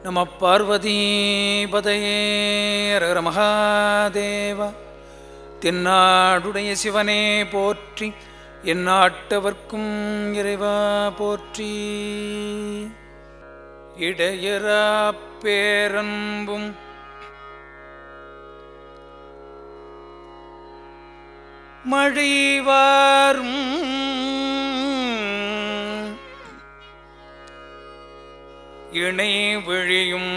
நம பார்வதீபதையே ஹர மகாதேவ. தென்னாடுடைய சிவனே போற்றி, எந்நாட்டவர்க்கும் இறைவா போற்றி. இடையரா பேரன்பும் மழைவாரும் இணை விழியும்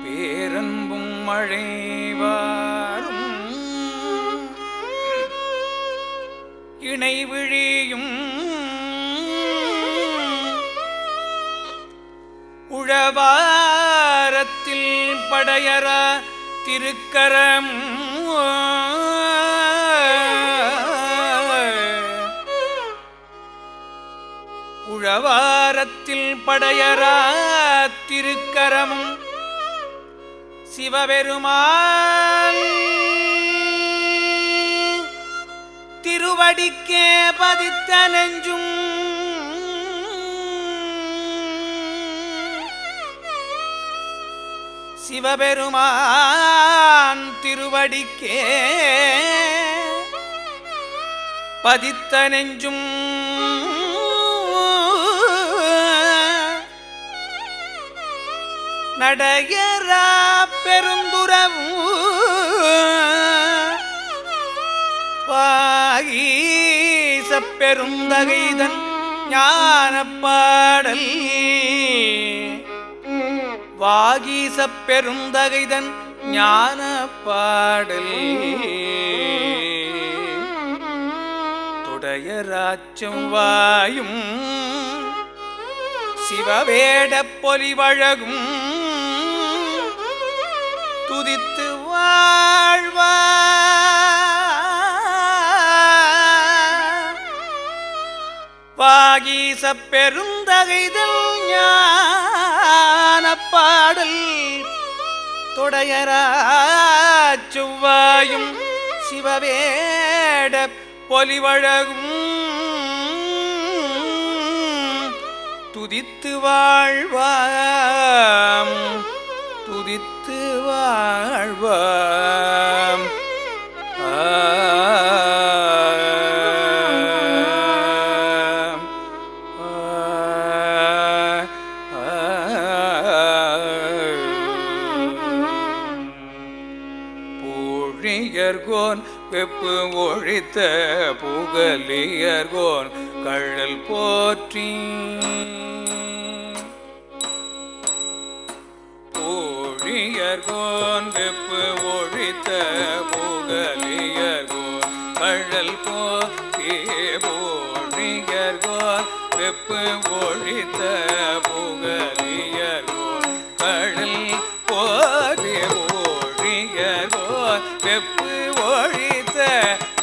பேரன்பும் மழைவாரும் இணை விழியும் உழவாரத்தில் படையரா திருக்கரம் உழவாரத்தில் படையரா திருக்கரமும் சிவபெருமான் திருவடிக்கே பதித்த நெஞ்சும் சிவபெருமான் திருவடிக்கே பதித்த நெஞ்சும் நடையரா பெருந்துறவும் வாகீச பெருந்தகைதன் ஞானப்பாடல் வாகீச பெருந்தகைதன் ஞானப்பாடல் துடையராச்சம் வாயும் சிவவேட பொலிவழகும் துதித்து வாழ்வா வாகீச பெருந்தகைதல் ஞானப்பாடல் தொடையராச்சுவாயும் சிவவேட பொலிவழகும் துதித்து வாழ்வாம் துதித்து வாழ்வாம். பூழியர்கோன் வெப்பு ஒழித்த புகலியர்கோன் கழல் போற்றி. பூழியர்கோன் வெப்பு ஒழித்த புகலியர்கோன் கழல் போற்றி. பூழியர்கோன் வெப்பு ஒழித்த புகலியர்கோன் கழல் போற்றி. பூழியர்கோன் வெப்பு ஒழித்த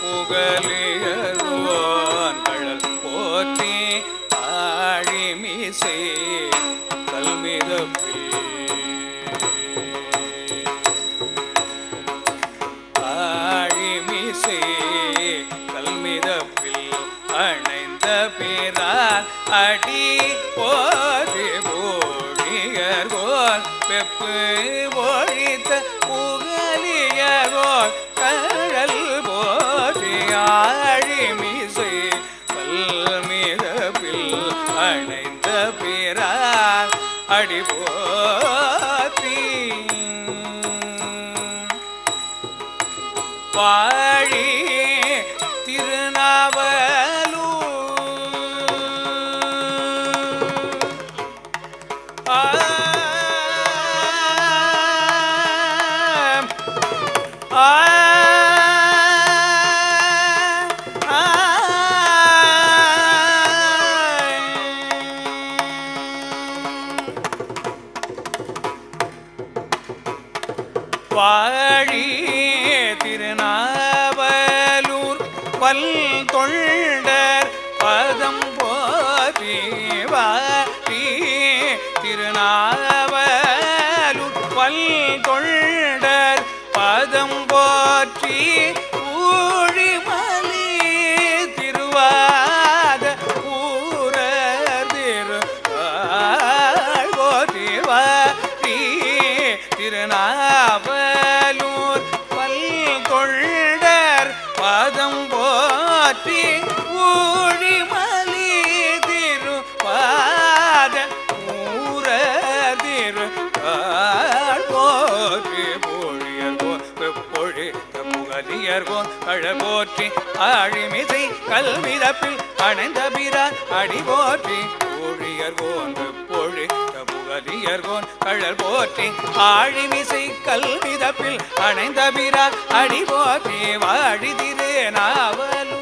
புகலியர்கோன் கழல் போற்றி. ஆழிமிசை கல்மிதப்பில் ஆழிமிசை கல்மிதப்பில் அணைந்த பிறார் அடி போற்றி. பூழியர்கோன் வெப்பு ஒழித்த புகலியர்கோன் கழல் போற்றி. ஆழிமிசை கல்மிதப்பில் அணைந்த பிறார் அடி போற்றி. வாழி வாழி திருநாவலூர் வல் தொண்டர் பதம் போற்றி. வாழி திருநாவலூர் வல் தொண்டர் பதம் போற்றி. ஊழிமலி திருவாத போற்றி ஊழிமலி திருப்பாத ஊரதிரு போற்றி பொழியர்கோன் வெப்பொழித்த புகலியர்கோன் கழல் போற்றி ஆழிமிசை கல்மிதப்பில் அணைந்த பிரான் அடி போற்றி ஊழியர்கோன் வெப்பொழித்த புகலியர்கோன் கழல் போற்றி ஆழிமிசை கல்மிதப்பில் அணைந்த பிரான் அடி போற்றி வாழிதிரு நாவலூர்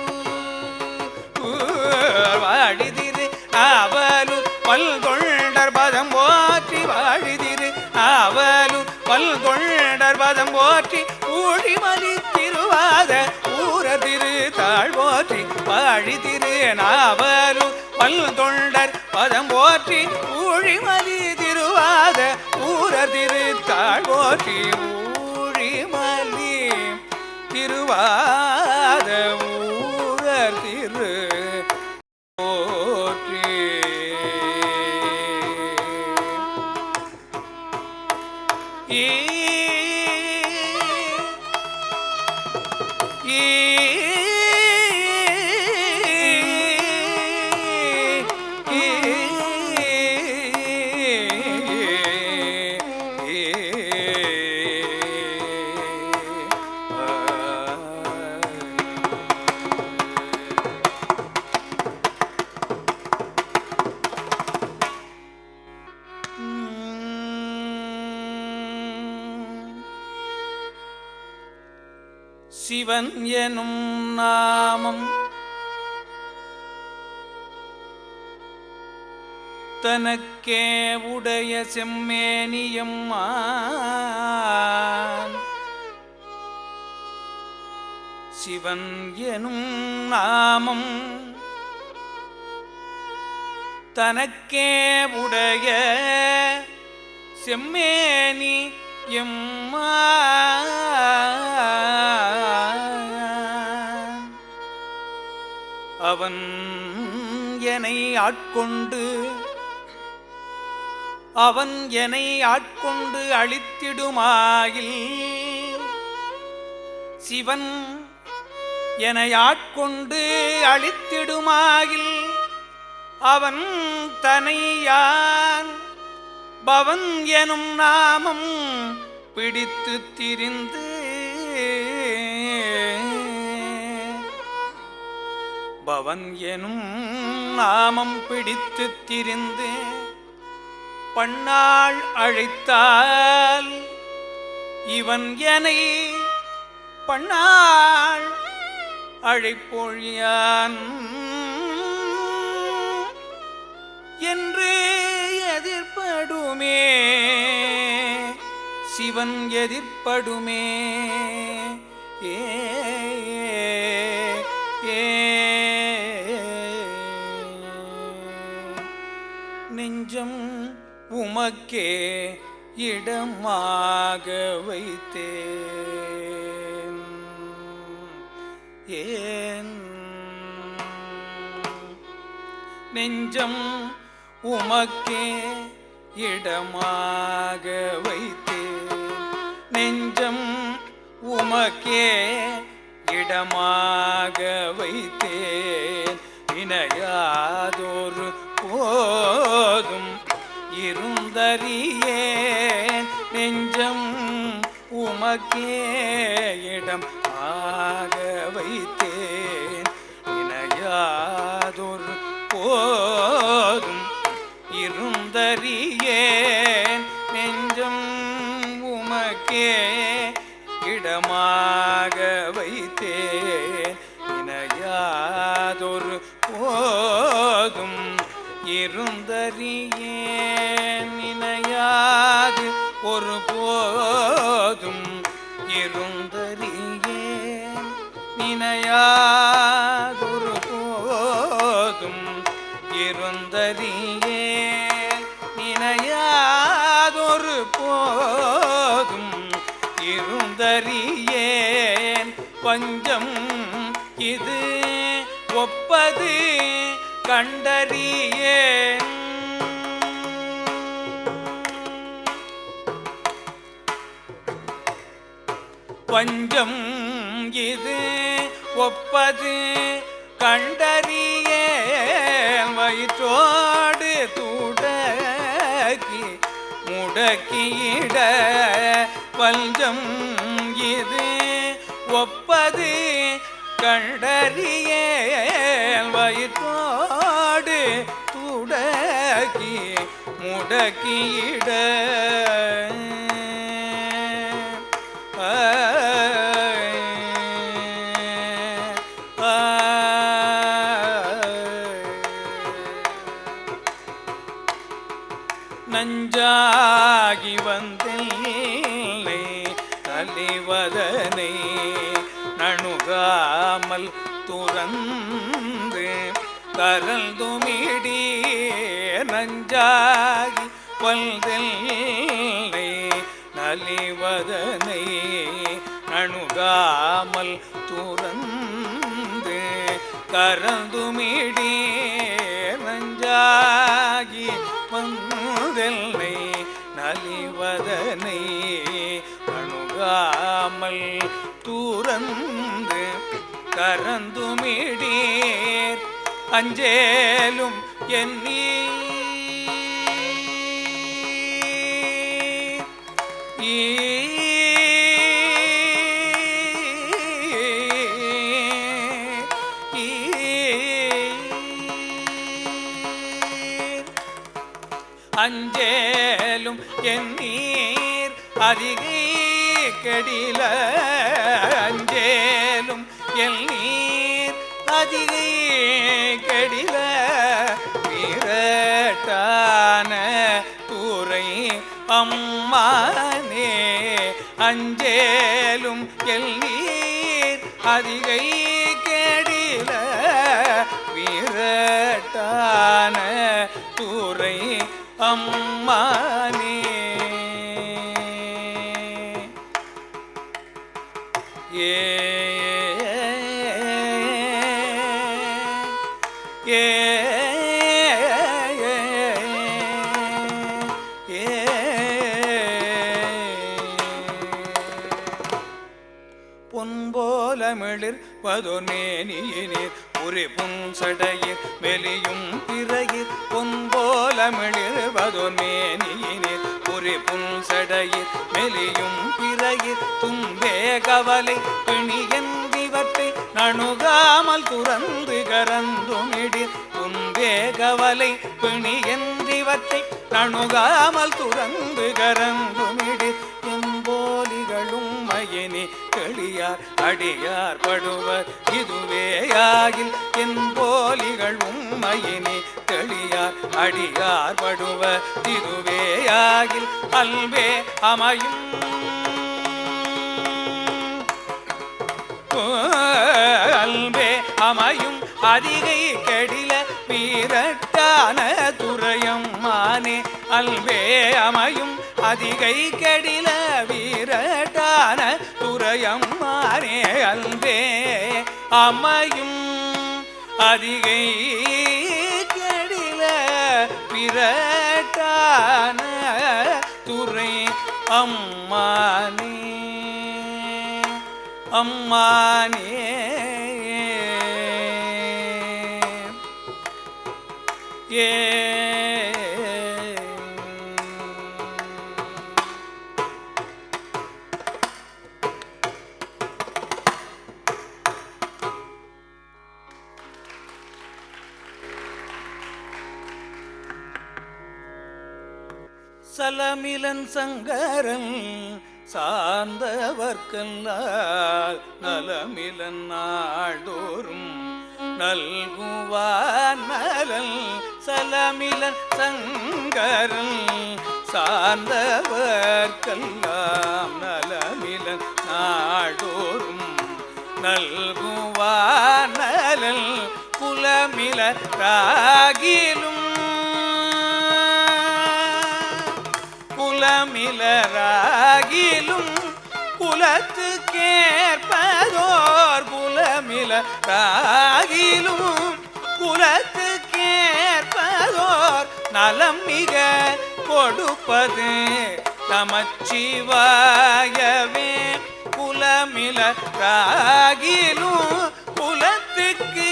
வாழிதிரு நாவலூர் பல்தொண்டர் பதம் போற்றி வாழிதிரு நாவலூர் பல்தொண்டர் பதம் போற்றி ஊழிமலி திருவாத ஊரதிரு தாழ் போற்றி வாழிதிரு நாவலூர் பல்தொண்டர் பதம் போற்றி ஊழிமலி திருவாத ஊரதிரு தாழ் போற்றி ஊழிமலி திருவாத ஊரர் திரு போற்றி சிவன் எனும் நாமம் தனக்கே உடைய செம்மேனியம்மான் சிவன் எனும் நாமம் தனக்கே உடைய செம்மேனி எம்மான் அவன் என்னை ஆட்கொண்டு அழித்திடுமாயில் சிவன் என்னை ஆட்கொண்டு அழித்திடுமாயில் அவன் தனையான் பவன் எனும் நாமம் பிடித்து திரிந்து பவன் எனும் நாமம் பிடித்து திரிந்து பன்னாள் அழைத்தால் இவன் என்னை பன்னாள் அழைப்பொழியான் என்று எதிர்படுமே சிவன் எதிர்படுமே நெஞ்சம் உமக்கே இடமாக வைத்தேன் ஏன் நெஞ்சம் உமக்கே இடமாக வைத்தேன் நெஞ்சம் உமக்கே இடமாக வைத்தேன் இணையாதொரு போதும் இருந்தறியேன் நெஞ்சம் உமக்கே இடம் ஆக வைத்தேன் இணையாதொரு போதும் இருந்தறியேன் நெஞ்சம் உமக்கே இடமாக வைத்தேன் இணையாதொரு போதும் இருந்தறியேன் இணையாது ஒரு போதும் இருந்தறியேன் இணையாதொரு போதும் இருந்தறியேன் இணையாதொரு போதும் இருந்தறியேன் பஞ்சம் இது ஒப்பது கண்டறியேன் பஞ்சம் இது ஒப்பது கண்டறிய வயிற்றோடு துடக்கி முடக்கியிட வஞ்சம் இது ஒப்பது கண்டறிய வயிற்றோடு துடக்கி முடக்கியிட நஞ்சாகி வந்தில்லை அழிவதனை நணுகாமல் துறந்து கரல்துமிடி நஞ்சாகி வந்தில்லை நலிவதனை நணுகாமல் துறந்து கரல்துமிடி நஞ்சாகி வந்தெல்லை நலிவதனை அணுகாமல் தூரந்து கரந்துமிடீர் அஞ்சேலும் எண்ணி அஞ்சேலும் என் நீர் அதிகை கெடில அஞ்சேலும் என் நீர் அதிகை கெடில வீரட்டான தூரை அம்மானே அஞ்சேலும் என் நீர் அதிகை கெடில வீரட்டான தூரை அம்மானே ஏ ஏ பொன்போலமிழிர் பதொனேனியினீர் ஒரு புன்சடையிர் மெலியும் பிறையிர் பொன்போலமிழிர் பதொனேனியினீர் ஒரு புன்சடையிர் மெலியும் பிறையிர் தும்பே கவலை பிணியன்றிவற்றை நணுகாமல் துறந்து கரந்துமிடிர் தும்பே கவலை பிணியன்றிவற்றை நணுகாமல் துறந்து கரந்துமிடிர் எம்போலிகளும் மயனி களியார் அடியார் படுவர் இதுவேயாகில் என்போலிகள் உம்மையினி தெளியார் அடியார் படுவர் இதுவேயாகில் அல்வே அமையும் அல்வே அமையும் அதிகை கெடில வீரட்டான துறையம் மானே அல்வே அமையும் அதிகை கெடில வீரட்டான துறையம் மானே அல்வே அமையும் அதிகை கெடில வீரட்டான துறை அம்மானே அம்மானே ஏ சலமிலன் சங்கரன் சார்ந்தவர்க்கல்லால் நலமிலன் நாள்தோறும் நல்குவான் நலன் சலமிலன் சங்கரன் சார்ந்தவர்க்கல்லாம் நலமிலன் நாள்தோறும் நல்குவான் நலன் குலமில ராகிலும் குலமிலராகிலும் குலத்துக்கேற்பதோர் குலமிலராகிலும் குலத்துக்கேற்பதோர் நலம் மிக கொடுப்பது நமச்சிவாயவே குலமிலராகிலும் குலத்துக்கு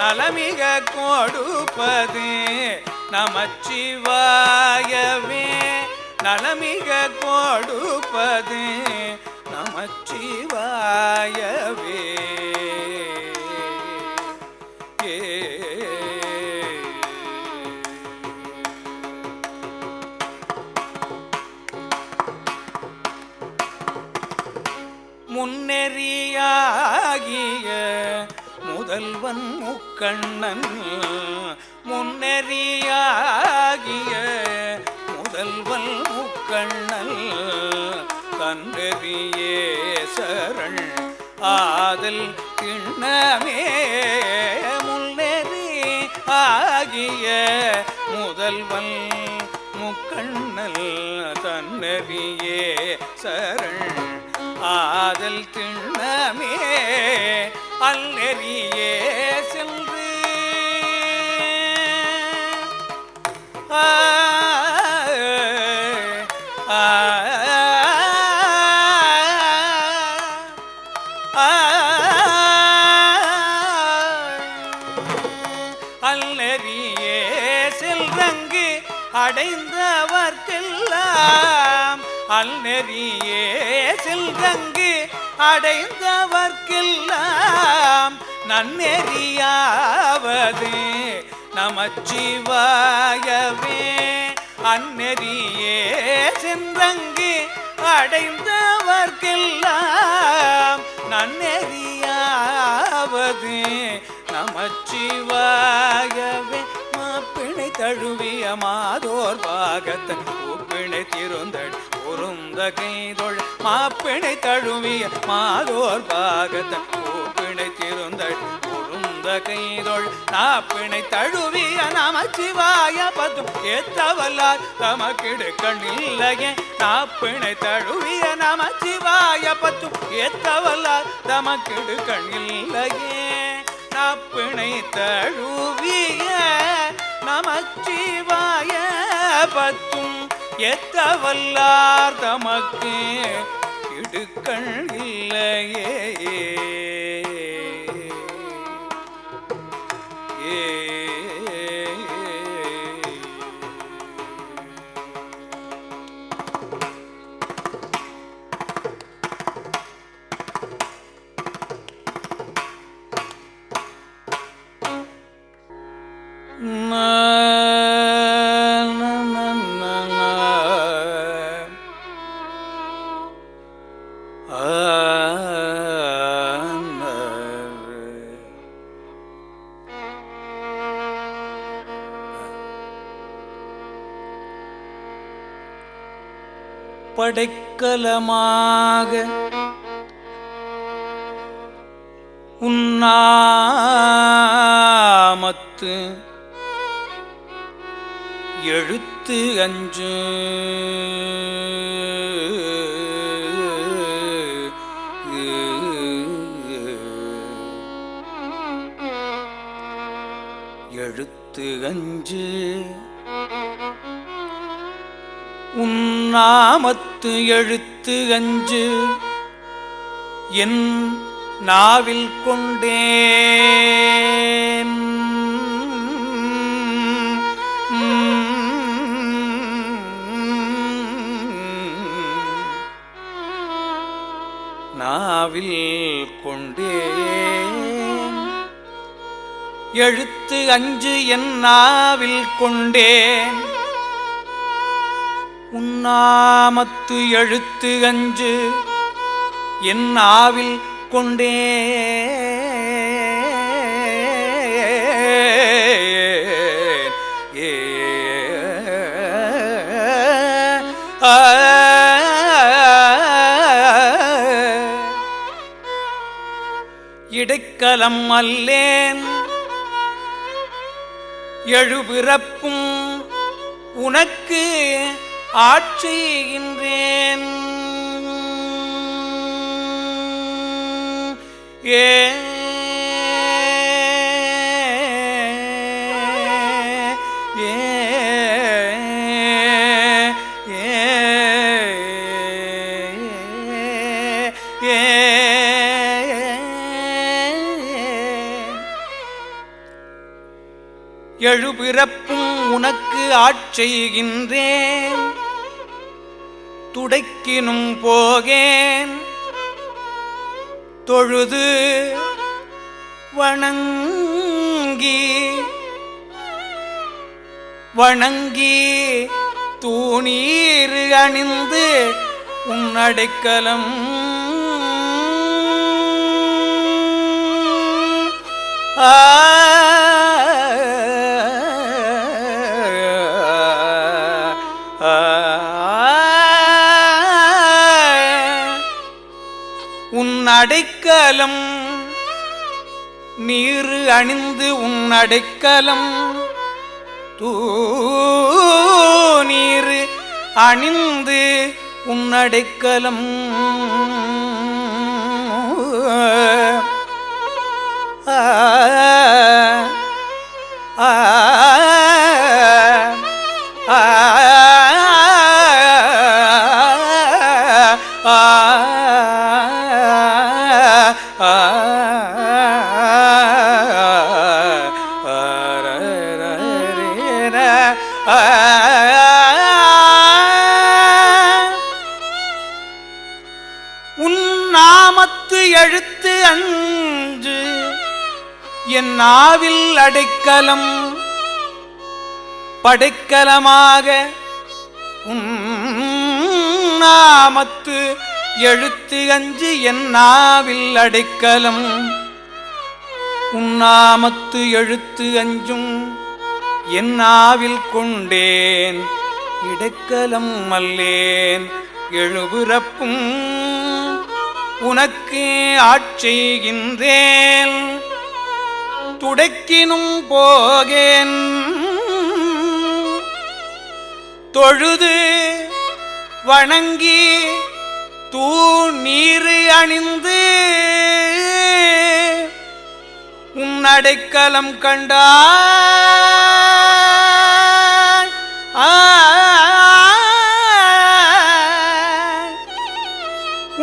நலமிக கொடுப்பது நமச்சிவாயவே. நலமிக கொடுப்பது நமச்சிவாயவே. முன்னெறியாகிய முதல்வன் முக்கண்ணன். முன்னெறியாகிய முதல்வன் முக்கண்ணன் கண்டறியே சரண் ஆதல் கிண்ணமே. முன்னெறி ஆகிய முதல்வன் முக்கண்ணல் தன்னறியே சரண் ஆதல் திண்ணமே. அல்லெறியே சென்று அல்லெறியே செல்வங்கு அடைந்தவர்க்கெல்லாம். அல்லெறியே செல்வங்கு அடைந்தவர்க்கெல்லாம் நன்னெறியாவது நமச்சிவாயவே. அந்நெறியே சென்றங்கு அடைந்தவர்க்கெல்லாம் நன்னெறியாவது நமச்சிவாயவே. மாப்பிணை தழுவிய மாதோர் பாகத்தன் கூப்பிணை திருந்தள் பொருந்த கைதொள். மாப்பிணை தழுவிய மாதோர் பாகத்தன் கூப்பிணை திருந்தள் பொருந்த கைதொள். நாப்பிணை தழுவிய நமச்சிவாய பத்தும் ஏத்தவல்லார் தமக்கிடுக்கண்ணில்லையே. நாப்பிணை தழுவிய நமச்சிவாய பத்தும் ஏத்தவல்லார் தமக்கிடுக்கண்ணில்லையே. நாப்பிணை தழுவிய நமச்சிவாய பத்தும் எத்தவல்லார் தமக்கு இடுக்கண் இல்லையே. படைக்கலமாக உன்னாமத்து எழுத்து அஞ்சு எழுத்து அஞ்சு உன்னாமத்து எழுத்து அஞ்சு என் நாவில் கொண்டேன். நாவில் கொண்டேன் எழுத்து அஞ்சு என் நாவில் கொண்டேன். உன்னாமத்து எழுத்து அஞ்சு என் நாவில் கொண்டேன். இடைக்கலம் அல்லேன் எழுபிறப்பும் உனக்கு ஆட்சிகின்றேன். ஏ எழுபிறப்பும் உனக்கு ஆட்செய்கின்றேன். துடைக்கினும் போகேன் தொழுது வணங்கி தூணீர் அணிந்து உன்னடைக்கலம் உன்னடைக்கலம் நீர் அணிந்து உன்னடைக்கலம் தூணீர் அணிந்து உன்னடைக்கலம் உன்னாமத்து எழுத்து அஞ்சு என் நாவில் அடைக்கலம் படைக்கலமாக உன்னாமத்து எழுத்து அஞ்சு என் நாவில் அடைக்கலம் உன்னாமத்து எழுத்து அஞ்சும் என் நாவில் கொண்டேன் இடைக்கலம் அல்லேன் எழுபிறப்பும் உனக்கு ஆட்செய்கின்றேன். துடைக்கினும் போகேன் தொழுது வணங்கி தூணீர் அணிந்து உன்னடைக்கலம் கண்டாய்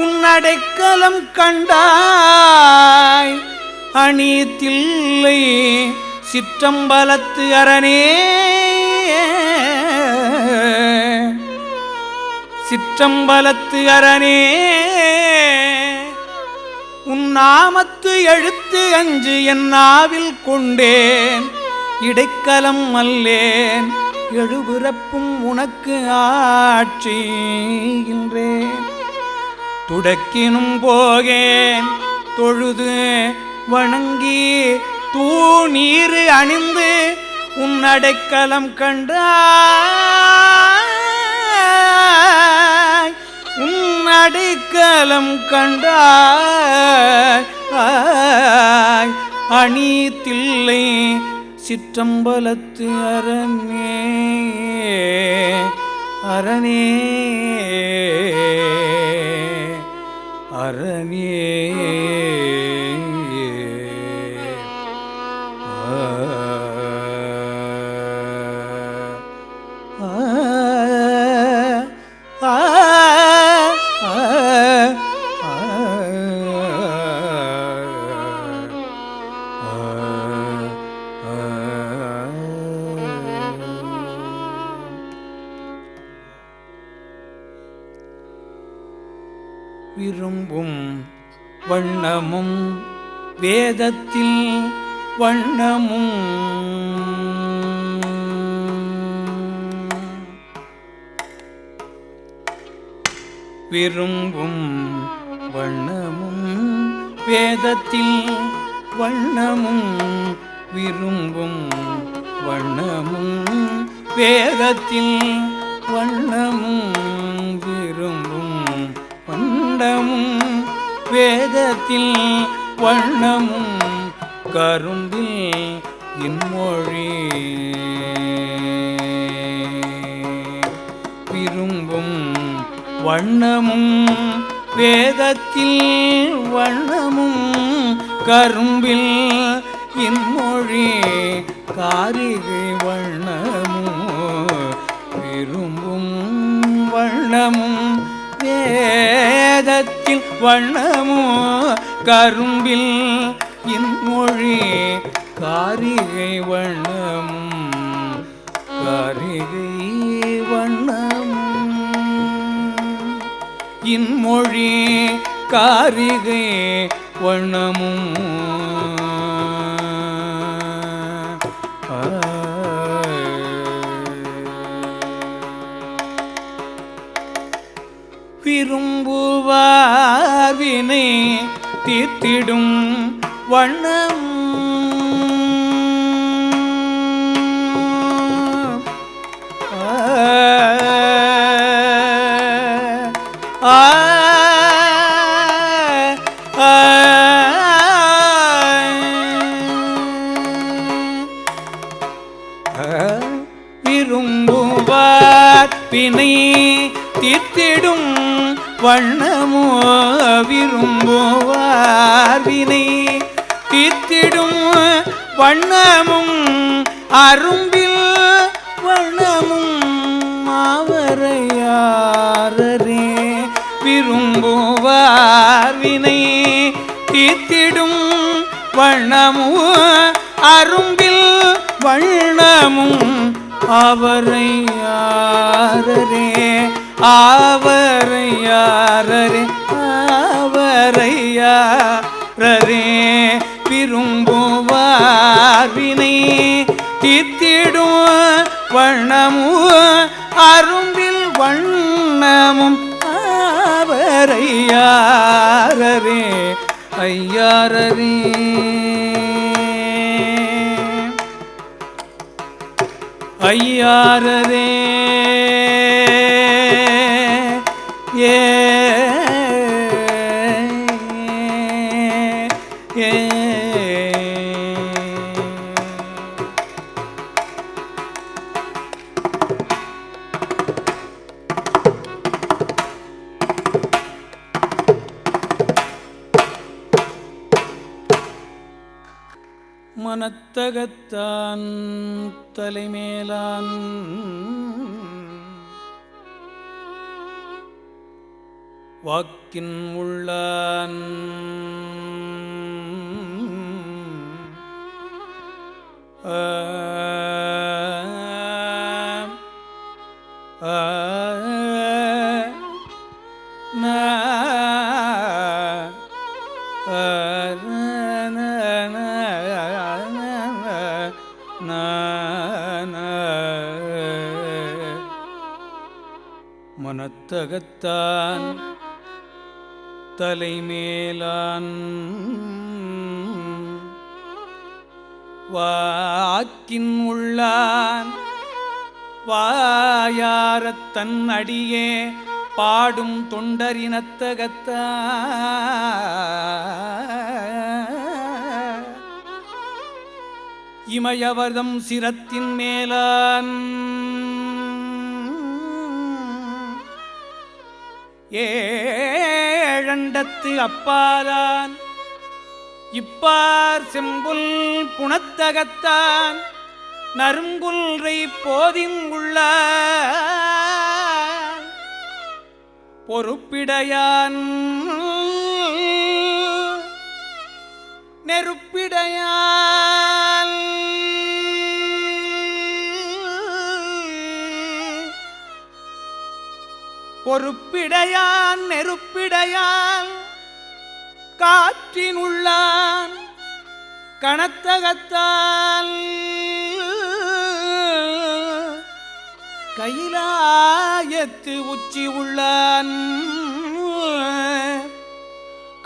உன்னடைக்கலம் கண்டாய் அணித்தில்லை சிற்றம்பலத்து அரணே சிற்றம்பலத்து அரணே உன்னாமத்து எழுத்து அஞ்சு என் நாவில் கொண்டேன் இடைக்கலம் அல்லேன் எழுபிறப்பும் உனக்கு ஆட்செய்கின்றேன். துடக்கினும் போகேன் தொழுது வணங்கி தூணீர் அணிந்து உன்னடைக்கலம் கண்டாய் உன்னடைக்கலம் கண்டாய் அணித்தில்லை சிற்றம்பலத்து அரணே அரணே அரணே விரும்பும் வண்ணமும் வேதத்தில் வண்ணமும் விரும்பும் வண்ணமும் வேதத்தில் வண்ணமும் விரும்பும் வண்ணமும் வேதத்தில் வண்ணமும் விரும்பும் வண்ணமும் வேதத்தில் வண்ணமும் கரும்பில் இன்மொழி விரும்பும் வண்ணமும் வேதத்தில் வண்ணமும் கரும்பில் இன்மொழி காரிகை வண்ணமும் விரும்பும் வண்ணமும் வேதத்தில் வண்ணமும் கரும்பில் இன்மொழி காரிகை வண்ணமும் மொழி காரிகை வண்ணமும் விரும்புவார் வினை தீர்த்திடும் வண்ணம் விரும்புவார் வினை தீர்த்திடும் வண்ணமோ விரும்புவார் வினை தீர்த்திடும் வண்ணமும் அரும்பில் வண்ணமும் மாவரையாரரே விரும்புவார் வினை தீர்த்திடும் வண்ணமும் அரும்பில் வண்ணமும் அவரையாரரே ஆவரையாரரே ஆவரையாரரே விரும்புவார் வினை தீர்த்திடும் வண்ணமும் அரும்பில் வண்ணமும் ஆவரையாரரே ஐயாரரே ஐயாரரே ஏ மனத்தகத்தான் தலைமேலான் வாக்கின் உள்ளான் மனத்தகத்தான் தலைமேலான் வாக்கின் உள்ளான் வாயாரத் தன் அடியே பாடும் தொண்டரினத்தகத்தான் இமயவர்தம் சிரத்தின் மேலான் ஏழண்டத்து அப்பாலான் இப்பார் செம்புல் புனத்தகத்தான் நறுங்குல்றை போதின் உள்ள பொறுப்பிடையான் நெருப்பிடையான் பொறுப்பிடையான் நெருப்பிடையான் காற்றினுள்ளான் கணத்தகத்தால் கைலாயத்து உச்சி உள்ளான்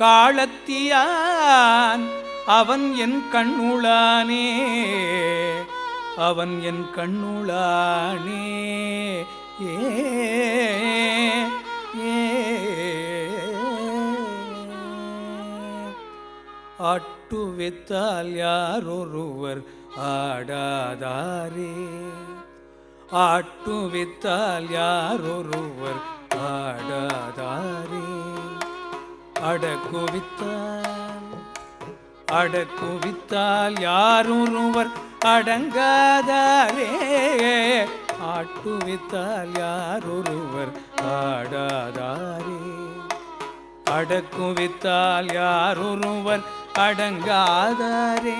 காலத்தியான் அவன் என் கண்ணுளானே அவன் என் கண்ணுளானே ஏ ஆட்டுவித்தால் யாரொருவர் ஆடாதாரே ஆட்டுவித்தால் யாரொருவர் ஆடாதாரே அடக்குவித்தால் யாரொருவர் அடங்காதாரே ஆட்டுவித்தால் யாரொருவர் ஆடாதாரே அடக்குவித்தால் யாரொருவர் அடங்காதாரே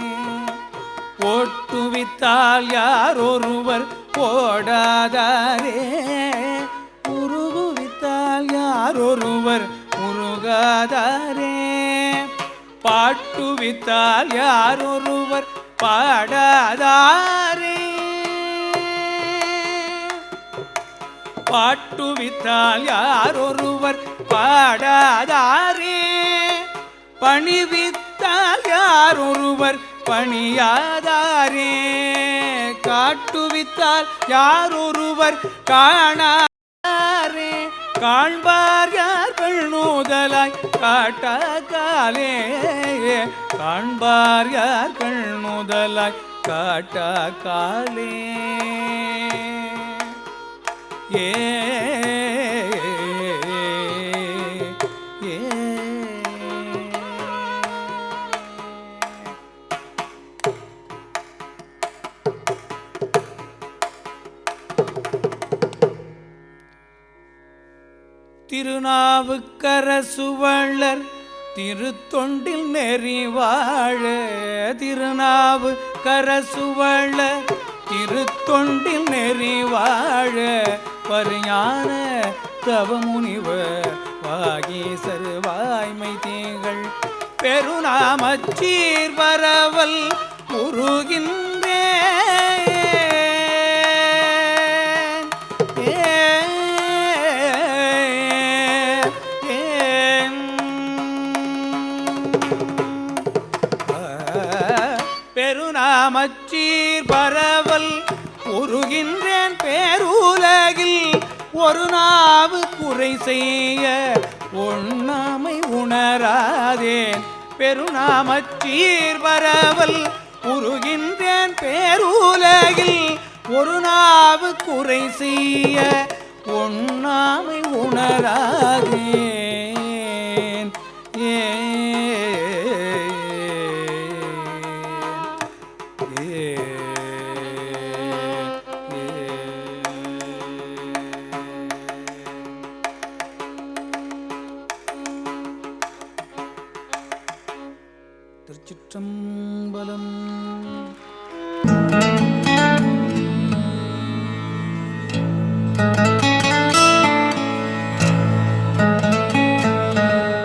ஓட்டுவித்தால் யாரொருவர் போடாதாரே உருகுவித்தால் யாரொருவர் பாடாதாரே பாட்டுவித்தால் யாரொருவர் பாடாதாரே பாட்டுவித்தால் யாரொருவர் பாடாதாரே பணிவித்தால் யாரொருவர் பணியாதாரே காட்டுவித்தால் யாரொருவர் காணாரே காண்பார் யார்கள் நூதலாய் காட்டாக்காலே காண்பார் யார்கள் நூதலாய் காட்டாக்காலே ஏ திருநாவுக்கரசுவள்ளர் திருத்தொண்டில் நெறிவாழ திருநாவுக்கரசுவள்ளர் திருத்தொண்டில் நெறிவாழ பரிஞான தவமுனிவர் வாகீசர் வாய்மை தீங்கள் பெருநாமச்சீர் வரவல் உருகின்றேன் பெருநாமச்சீர் பரவல் உருகின்றேன் பேருலகில் ஒரு நாவு குறை செய்ய ஒண்ணாமை உணராதேன் பெருநாமச்சீர் பரவல் உருகின்றேன் பேருலகில் ஒரு நாவு குறை செய்ய ஒண்ணாமை உணராதேன்